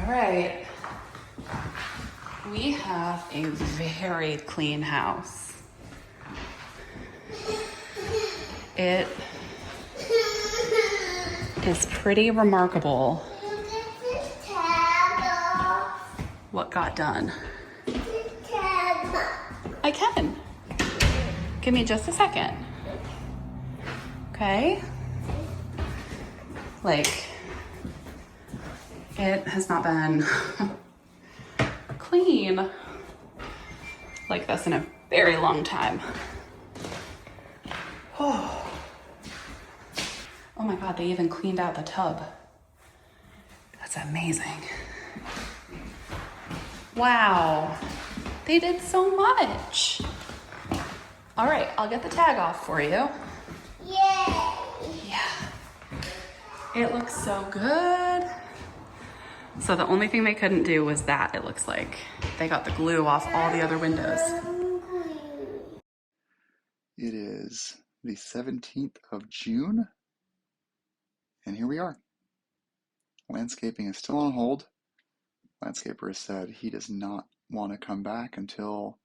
All right. We have a very clean house. It is pretty remarkable what got done. I can. Give me just a second. Okay? Like, it has not been clean like this in a very long time. Oh my God, they even cleaned out the tub. That's amazing. Wow, they did so much. All right, I'll get the tag off for you. Yay! Yeah, it looks so good. So the only thing they couldn't do was that, it looks like. They got the glue off all the other windows. It is the 17th of June, and here we are. Landscaping is still on hold. Landscaper has said he does not want to come back until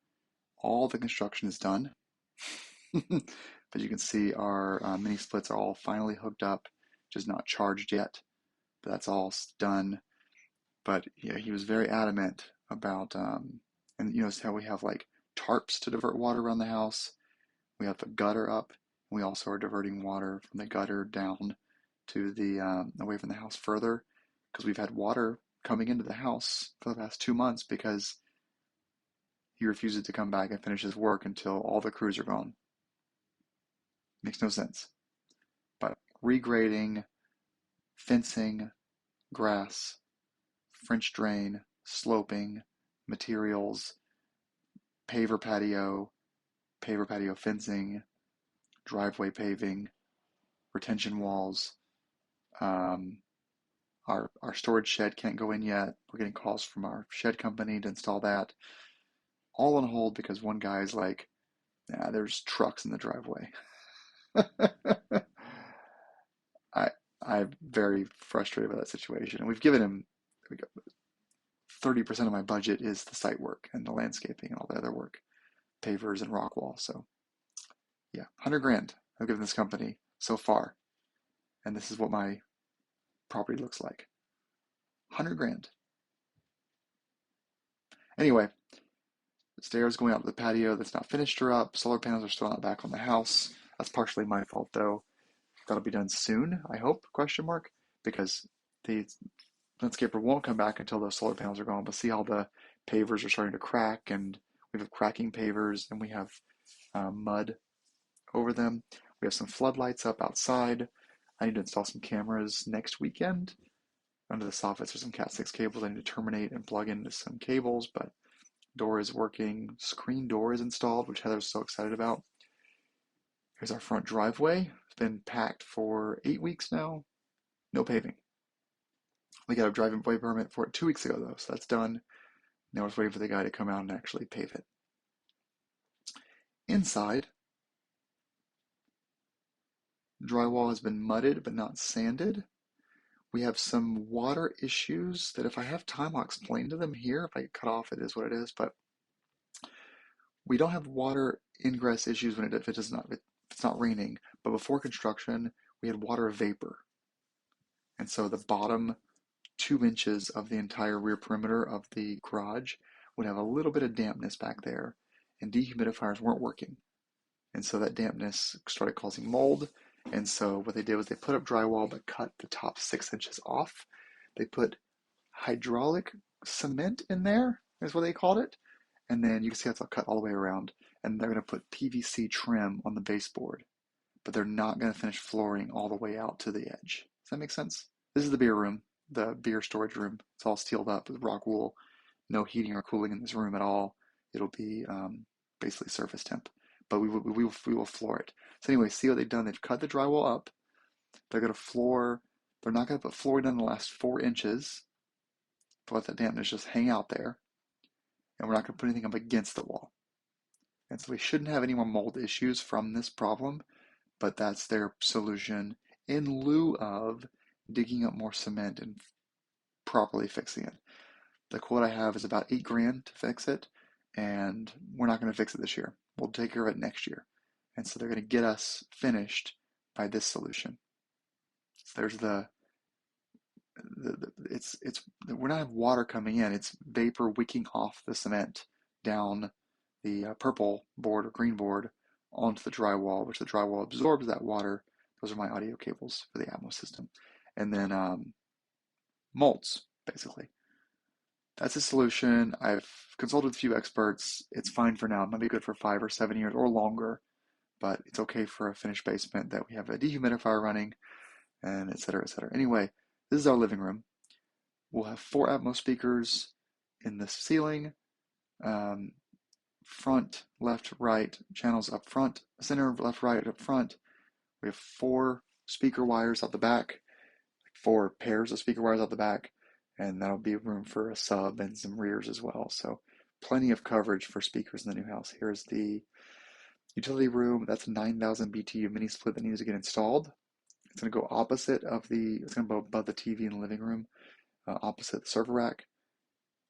all the construction is done. But you can see our mini splits are all finally hooked up, just not charged yet. But that's all done. But yeah, he was very adamant about, and you know how we have like tarps to divert water around the house. We have the gutter up. We also are diverting water from the gutter down to the away from the house further, because we've had water coming into the house for the past 2 months because he refuses to come back and finish his work until all the crews are gone. Makes no sense. But regrading, fencing, grass, French drain, sloping, materials, paver patio fencing, driveway paving, retention walls. Our storage shed can't go in yet. We're getting calls from our shed company to install that. All on hold because one guy's like, nah, there's trucks in the driveway. I'm very frustrated by that situation. And we've given him 30% of my budget is the site work and the landscaping and all the other work, pavers and rock wall. So yeah, 100 grand I've given this company so far. And this is what my property looks like. 100 grand. Anyway, the stairs going out to the patio that's not finished are up. Solar panels are still not back on the house. That's partially my fault though. That'll be done soon, I hope, question mark, because the landscaper won't come back until those solar panels are gone. But see how the pavers are starting to crack, and we have cracking pavers, and we have mud over them. We have some floodlights up outside. I need to install some cameras next weekend. Under the soffits are some Cat 6 cables I need to terminate and plug into some cables, but door is working. Screen door is installed, which Heather's so excited about. Here's our front driveway. It's been packed for 8 weeks now. No paving. We got a driveway permit for it 2 weeks ago, though, so that's done. Now we're just waiting for the guy to come out and actually pave it. Inside, drywall has been mudded but not sanded. We have some water issues that if I have time, I'll explain to them here. If I get cut off, it is what it is. But we don't have water ingress issues when if it's not raining. But before construction, we had water vapor. And so the bottom 2 inches of the entire rear perimeter of the garage would have a little bit of dampness back there, and dehumidifiers weren't working. And so that dampness started causing mold. And so what they did was they put up drywall but cut the top 6 inches off. They put hydraulic cement in there, is what they called it. And then you can see that's all cut all the way around. And they're going to put PVC trim on the baseboard, but they're not going to finish flooring all the way out to the edge. Does that make sense? This is the beer room, the beer storage room. It's all sealed up with rock wool. No heating or cooling in this room at all. It'll be basically surface temp, but we will floor it. So anyway, see what they've done? They've cut the drywall up. They're going to floor. They're not going to put flooring down the last 4 inches to let that dampness just hang out there. And we're not going to put anything up against the wall. And so we shouldn't have any more mold issues from this problem, but that's their solution in lieu of digging up more cement and properly fixing it. The quote I have is about 8 grand to fix it, and we're not going to fix it this year. We'll take care of it next year. And so they're going to get us finished by this solution. So there's it's we're not having water coming in, it's vapor wicking off the cement down the purple board or green board onto the drywall, which the drywall absorbs that water. Those are my audio cables for the Atmos system. And then molds, basically. That's a solution. I've consulted with a few experts. It's fine for now. It might be good for 5 or 7 years or longer, but it's okay for a finished basement that we have a dehumidifier running and et cetera, et cetera. Anyway, this is our living room. We'll have 4 Atmos speakers in the ceiling, front, left, right, channels up front, center, left, right, up front. We have 4 speaker wires out the back, 4 pairs of speaker wires out the back, and that'll be room for a sub and some rears as well. So plenty of coverage for speakers in the new house. Here's the utility room. That's a 9,000 BTU mini split that needs to get installed. It's going to go opposite of it's going to go above the TV in the living room, opposite the server rack.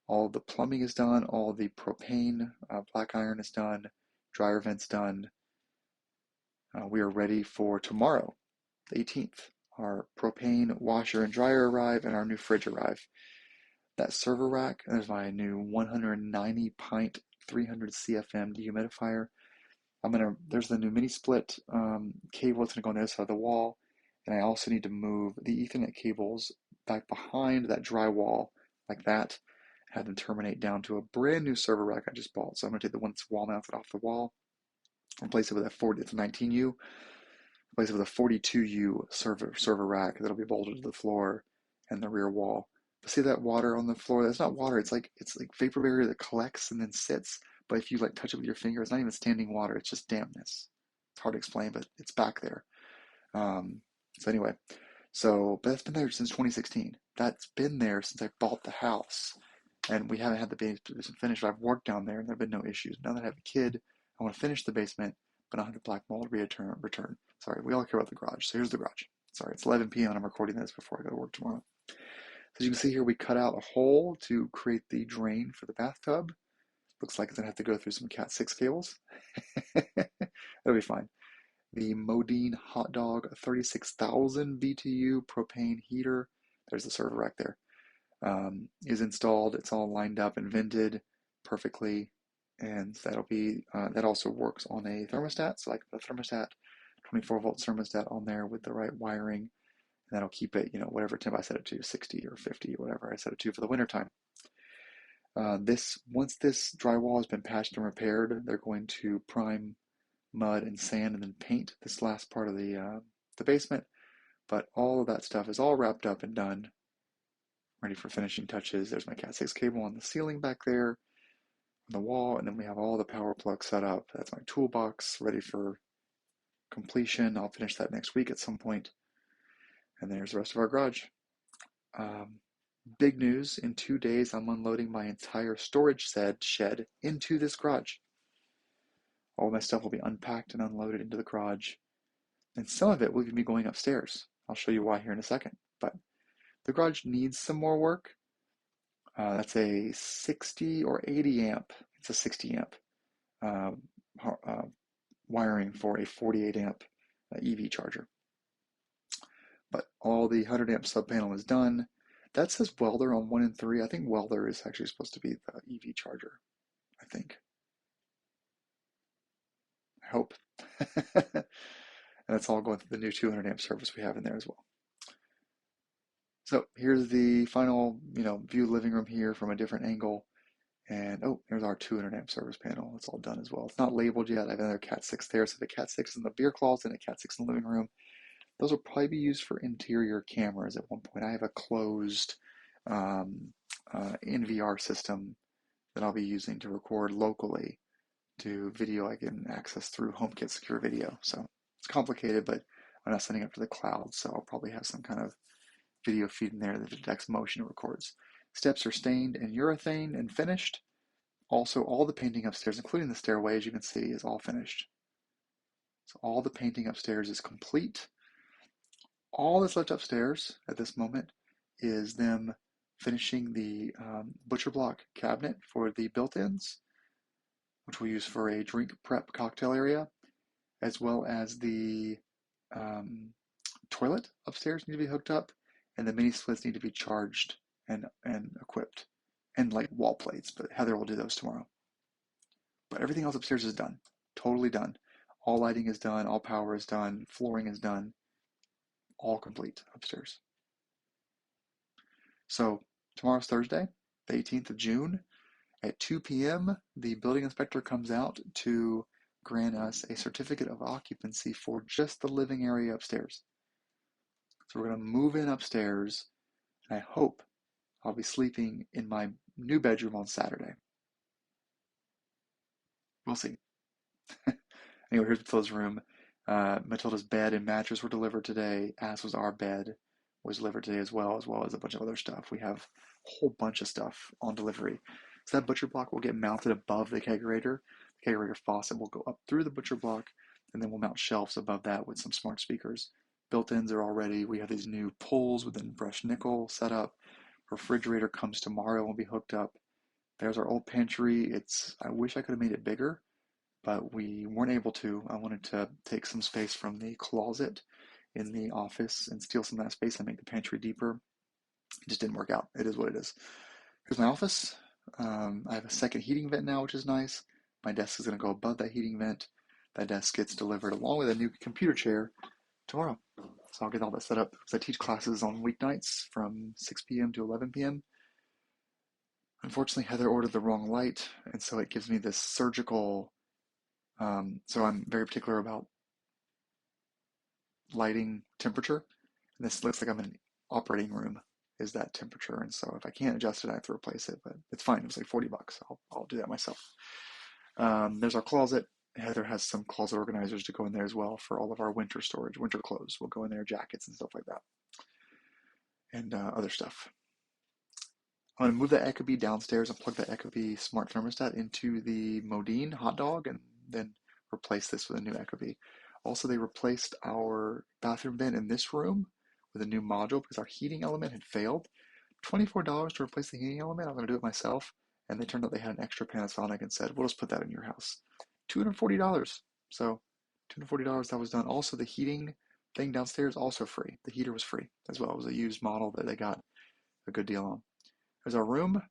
All the plumbing is done. All the propane black iron is done. Dryer vents done. We are ready for tomorrow, the 18th. Our propane washer and dryer arrive, and our new fridge arrive. That server rack, there's my new 190 pint 300 CFM dehumidifier. There's the new mini split cable that's going to go on the other side of the wall. And I also need to move the Ethernet cables back behind that drywall like that. Have them terminate down to a brand new server rack I just bought. So I'm going to take the one that's wall mounted off the wall, replace it with it's a 19U, replace it with a 42U server rack that'll be bolted to the floor and the rear wall. But see that water on the floor? That's not water. It's like vapor barrier that collects and then sits. But if you like touch it with your finger, it's not even standing water. It's just dampness. It's hard to explain, but it's back there. So anyway, but that's been there since 2016. That's been there since I bought the house. And we haven't had the basement finished. I've worked down there and there have been no issues. Now that I have a kid, I want to finish the basement, but not have the black mold return. Sorry, we all care about the garage. So here's the garage. Sorry, it's 11 p.m. and I'm recording this before I go to work tomorrow. So as you can see here, we cut out a hole to create the drain for the bathtub. Looks like it's going to have to go through some Cat 6 cables. That'll be fine. The Modine Hot Dog 36,000 BTU propane heater, there's the server rack there, is installed. It's all lined up and vented perfectly, and that also works on a thermostat. So like the thermostat, 24-volt thermostat on there with the right wiring, and that'll keep it, whatever temp I set it to, 60 or 50 or whatever I set it to for the wintertime. Once this drywall has been patched and repaired, they're going to prime, mud, and sand, and then paint this last part of the basement. But all of that stuff is all wrapped up and done, ready for finishing touches. There's my Cat 6 cable on the ceiling back there, on the wall, and then we have all the power plugs set up. That's my toolbox ready for completion. I'll finish that next week at some point. And there's the rest of our garage. Big news, in 2 days I'm unloading my entire storage shed into this garage. All my stuff will be unpacked and unloaded into the garage. And some of it will even be going upstairs. I'll show you why here in a second. But the garage needs some more work. That's a 60 or 80 amp. It's a 60 amp wiring for a 48 amp EV charger. But all the 100 amp sub panel is done. That says welder on 1 and 3. I think welder is actually supposed to be the EV charger. I think. I hope. And it's all going through the new 200 amp service we have in there as well. So here's the final, view living room here from a different angle. And there's our 200 amp service panel. It's all done as well. It's not labeled yet. I have another Cat 6 there. So the Cat 6 is in the beer closet and a Cat 6 in the living room. Those will probably be used for interior cameras at one point. I have a closed NVR system that I'll be using to record locally to video I can access through HomeKit Secure Video. So it's complicated, but I'm not sending it to the cloud. So I'll probably have some kind of video feed in there that detects motion and records. Steps are stained and urethane and finished. Also, all the painting upstairs, including the stairway, as you can see, is all finished. So all the painting upstairs is complete. All that's left upstairs at this moment is them finishing the butcher block cabinet for the built-ins, which we'll use for a drink prep cocktail area, as well as the um, toilet upstairs need to be hooked up, and the mini splits need to be charged and equipped, and like wall plates. But Heather will do those tomorrow. But everything else upstairs is done, totally done. All lighting is done, all power is done, flooring is done, all complete upstairs. So tomorrow's Thursday, the 18th of June. At 2 p.m., the building inspector comes out to grant us a certificate of occupancy for just the living area upstairs. So we're going to move in upstairs, and I hope I'll be sleeping in my new bedroom on Saturday. We'll see. Anyway, here's Matilda's room. Matilda's bed and mattress were delivered today, as was our bed was delivered today as well as a bunch of other stuff. We have a whole bunch of stuff on delivery. So that butcher block will get mounted above the kegerator. The kegerator faucet will go up through the butcher block, and then we'll mount shelves above that with some smart speakers. Built-ins are all ready. We have these new pulls within brushed nickel set up. Refrigerator comes tomorrow and will be hooked up. There's our old pantry. I wish I could have made it bigger, but we weren't able to. I wanted to take some space from the closet in the office and steal some of that space and make the pantry deeper. It just didn't work out. It is what it is. Here's my office. I have a second heating vent now, which is nice. My desk is going to go above that heating vent. That desk gets delivered along with a new computer chair tomorrow. So I'll get all that set up because I teach classes on weeknights from 6 p.m. to 11 p.m. Unfortunately, Heather ordered the wrong light, and so it gives me this surgical. So I'm very particular about lighting temperature. And this looks like I'm in an operating room is that temperature. And so if I can't adjust it, I have to replace it, but it's fine. It was like 40 bucks. I'll do that myself. There's our closet. Heather has some closet organizers to go in there as well for all of our winter storage, winter clothes will go in there, jackets and stuff like that, and other stuff. I'm going to move that Ecobee downstairs and plug that Ecobee smart thermostat into the Modine hot dog and then replace this with a new Ecobee. Also, they replaced our bathroom vent in this room with a new module because our heating element had failed. $24 to replace the heating element. I'm going to do it myself. And they turned out they had an extra Panasonic and said, we'll just put that in your house. $240. So $240 that was done. Also, the heating thing downstairs also free. The heater was free as well. It was a used model that they got a good deal on. There's our room.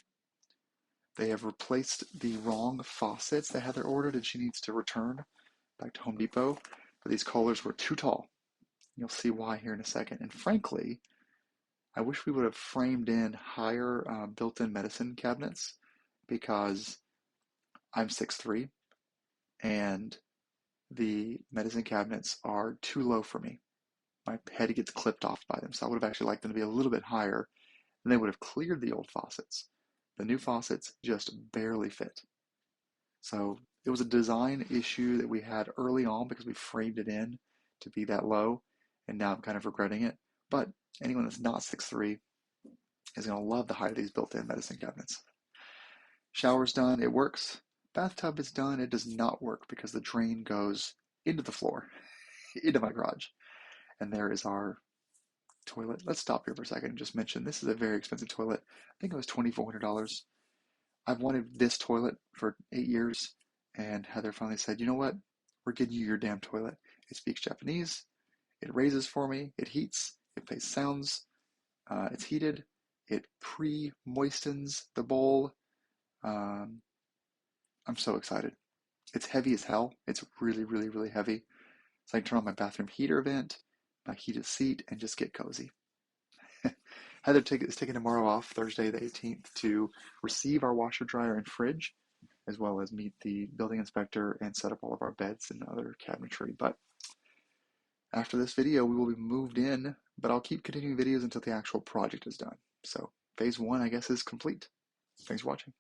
They have replaced the wrong faucets that Heather ordered and she needs to return back to Home Depot. But these collars were too tall. You'll see why here in a second. And frankly, I wish we would have framed in higher built-in medicine cabinets because I'm 6'3", and the medicine cabinets are too low for me. My head gets clipped off by them. So I would have actually liked them to be a little bit higher, and they would have cleared the old faucets. The new faucets just barely fit. So it was a design issue that we had early on because we framed it in to be that low, and now I'm kind of regretting it. But anyone that's not 6'3" is going to love the height of these built-in medicine cabinets. Shower's done, it works. Bathtub is done, it does not work because the drain goes into the floor, into my garage. And there is our toilet. Let's stop here for a second and just mention this is a very expensive toilet. I think it was $2,400. I've wanted this toilet for 8 years, and Heather finally said, you know what? We're getting you your damn toilet. It speaks Japanese, it raises for me, it heats, it plays sounds, it's heated, it pre-moistens the bowl. I'm so excited. It's heavy as hell. It's really, really, really heavy. So I can turn on my bathroom heater vent, my heated seat, and just get cozy. Heather is taking tomorrow off, Thursday the 18th, to receive our washer, dryer, and fridge, as well as meet the building inspector and set up all of our beds and other cabinetry. But after this video, we will be moved in, but I'll keep continuing videos until the actual project is done. So phase 1, I guess, is complete. Thanks for watching.